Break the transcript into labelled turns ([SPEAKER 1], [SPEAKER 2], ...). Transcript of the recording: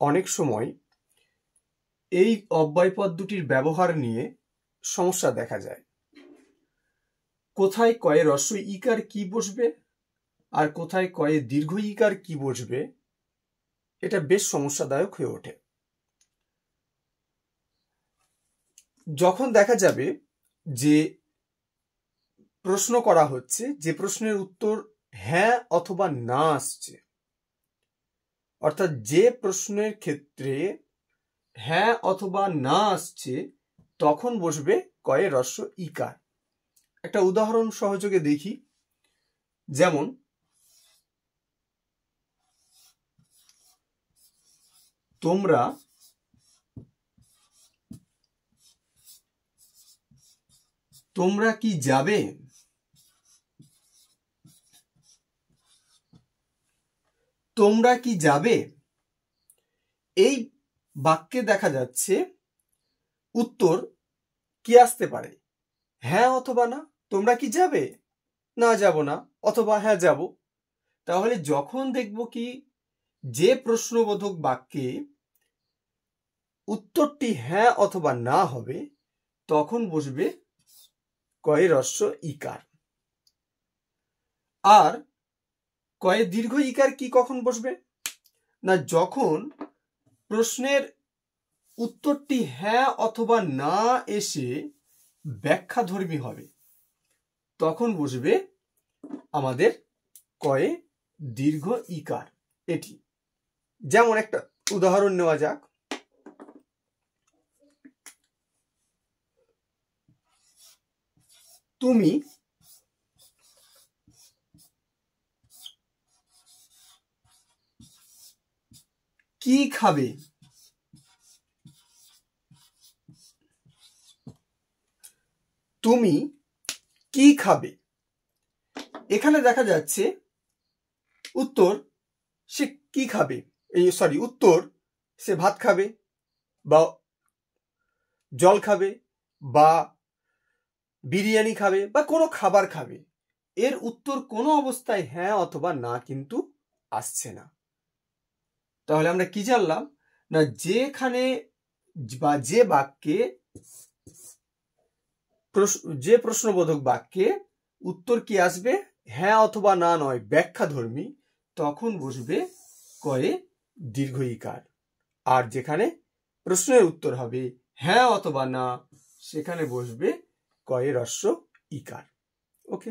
[SPEAKER 1] অনেক সময় এই অব্যয়পদ দুটির ব্যবহার নিয়ে সমস্যা দেখা যায়। কোথায় কয়ে হ্রস্ব ইকার কি বসবে আর কোথায় কয়ে দীর্ঘ ইকার কি বসবে, এটা বেশ সমস্যাদায়ক হয়ে ওঠে। যখন দেখা যাবে যে প্রশ্ন করা হচ্ছে, যে প্রশ্নের উত্তর হ্যাঁ অথবা না আসছে, অর্থাৎ যে প্রশ্নের ক্ষেত্রে হ্যাঁ অথবা না আসছে, তখন বসবে কয়ে হ্রস্ব ইকার। একটা উদাহরণ সহযোগে দেখি। যেমন তোমরা কি যাবে? তোমরা কি যাবে? এই বাক্যে দেখা যাচ্ছে উত্তর কি আসতে পারে, হ্যাঁ অথবা না। তোমরা কি যাবে? না, যাব না, অথবা হ্যাঁ যাব। তাহলে যখন দেখব কি যে প্রশ্নবোধক বাক্যে উত্তরটি হ্যাঁ অথবা না হবে, তখন বসবে কয়ে হ্রস্ব ইকার। আর কয়ে দীর্ঘ ইকার কি কখন বসবে না, যখন প্রশ্নের উত্তরটি হ্যাঁ অথবা না এসে ব্যাখ্যাধর্মী হবে, তখন বসবে আমাদের কয়ে দীর্ঘ ইকার। এটি যেমন একটা উদাহরণ নেওয়া যাক। তুমি কি খাবে? তুমি কি খাবে? এখানে দেখা যাচ্ছে উত্তর সে কি খাবে, উত্তর সে ভাত খাবে বা জল খাবে বা বিরিয়ানি খাবে বা কোনো খাবার খাবে। এর উত্তর কোনো অবস্থায় হ্যাঁ অথবা না কিন্তু আসছে না। তাহলে আমরা কি জানলাম না, যেখানে বা যে বাক্যে যে প্রশ্নবোধক বাক্যে উত্তর কি আসবে হ্যাঁ অথবা না নয়, ব্যাখ্যাধর্মী, তখন বসবে কয়ে দীর্ঘ ইকার। আর যেখানে প্রশ্নের উত্তর হবে হ্যাঁ অথবা না, সেখানে বসবে কয়ে হ্রস্ব ইকার। ওকে।